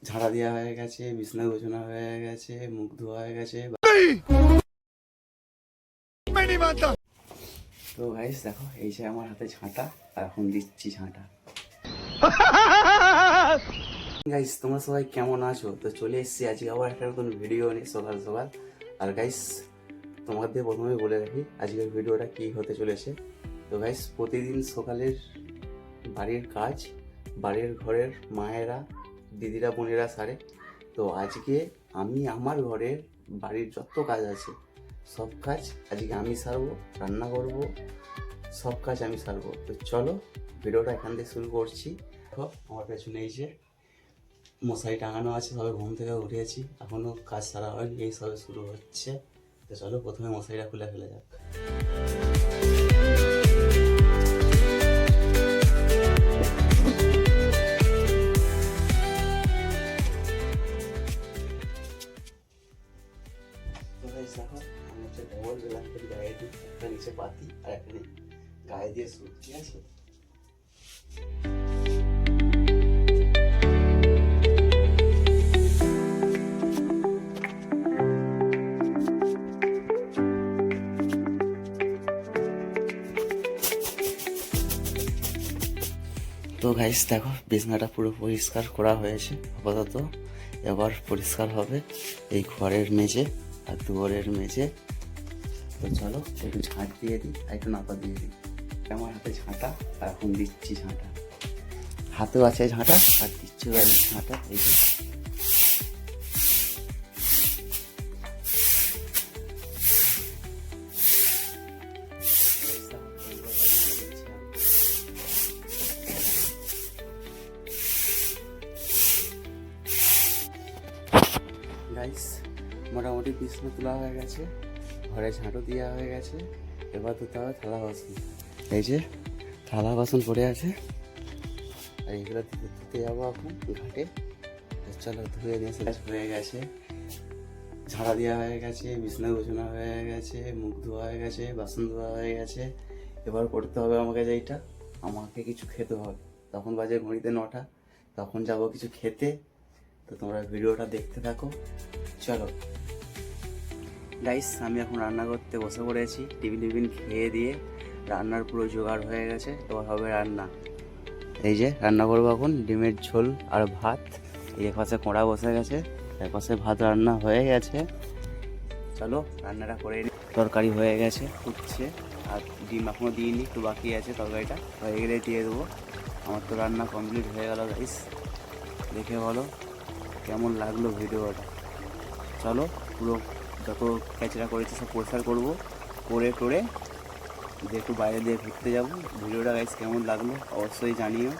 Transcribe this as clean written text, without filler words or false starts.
ঝাড়া দেওয়া হয়ে গেছে, বিছনা গোছানো হয়ে গেছে, মুখ ধোয়া হয়ে গেছে। তো গাইস দেখো, এই যে আমার হাতে ঝাঁটা, আর এখন দিচ্ছি ঝাঁটা। গাইস তোমরা সবাই কেমন আছো? তো চলে এসেছি আজকে আবার একটা নতুন ভিডিও নিয়ে সকাল সকাল। আর গাইস তোমাদের প্রথমে বলে রাখি আজকের ভিডিওটা কি হতে চলেছে। তো গাইস প্রতিদিন সকালের বাড়ির কাজ বাড়ির ঘরের মায়েরা, দিদিরা, বোনেরা সারে। তো আজকে আমি আমার ঘরের বাড়ির যত কাজ আছে সব কাজ আজকে আমি সারবো, রান্না করব, সব কাজ আমি সারবো। তো চলো ভিডিওটা এখান থেকে শুরু করছি। আমার পেছনে এই যে মশারি টাঙানো আছে, সবে ঘুম থেকে উঠেছি, এখনও কাজ সারা হয়নি, এই সবে শুরু হচ্ছে। তো চলো প্রথমে মশারিটা খুলে ফেলে যাক। দেখো আমি হচ্ছে ডবল ব্ল্যাঙ্কেট গায়ে দিই, একটা নিচে পাতি আর একটা গায়ে দিয়ে শুই, ঠিক আছে? তো গাইস দেখো বিছানাটা পুরো পরিষ্কার করা হয়েছে আপাতত। এবার পরিষ্কার হবে এই ঘরের মেঝে আর দুয়ারের মেঝে। তো চলো একটু ঝাঁট দিয়ে দিই আর একটু নাপা দিয়ে দিই। আমার হাতে ঝাঁটা আর এখন দিচ্ছি ঝাঁটা। হাতেও আছে ঝাঁটা আর দিচ্ছি ঝাঁটা। এই যে গাইস মোটামুটি বিছনা তোলা হয়ে গেছে, ঘরে ঝাঁটু দেওয়া হয়ে গেছে। এবার ধুতে হবে থালা বাসন। এই যে থালা বাসন পড়ে আছে, আর এইগুলো ধুতে যাবো এখন ঘাটে। চলো ধুয়ে নিয়ে হয়ে গেছে, ঝাড়া দেওয়া হয়ে গেছে, বিছনা গোছানো হয়ে গেছে, মুখ ধোয়া হয়ে গেছে, বাসন ধোয়া হয়ে গেছে। এবার করতে হবে আমাকে যেইটা, আমাকে কিছু খেতে হবে। তখন বাজে ঘড়িতে 9টা, তখন যাবো কিছু খেতে। তো তোমরা ভিডিওটা দেখতে থাকো। চলো গাইস আমি এখন রান্না করতে বসে পড়েছি। টিফিন খেয়ে দিয়ে রান্নার পুরো জোগাড় হয়ে গেছে, এবার হবে রান্না। এই যে রান্না করবো এখন ডিমের ঝোল আর ভাত। এই পাশে কোঁড়া বসে গেছে, এক পাশে ভাত রান্না হয়ে গেছে। চলো রান্নাটা করে নিই। তরকারি হয়ে গেছে, ফুটছে, আর ডিম এখনও দিইনি, একটু বাকি আছে। তরকারিটা হয়ে গেলে দিয়ে দেবো। আমার তো রান্না কমপ্লিট হয়ে গেল গাইস। দেখে বলো কেমন লাগলো ভিডিওটা। চলো পুরো যত ক্যাচরা করেছি সব পরিষ্কার করবো, করে টোরে দিয়ে একটু বাইরে দিয়ে ঘুরতে যাবো। ভিডিওটা গাইস কেমন লাগলো অবশ্যই জানিও।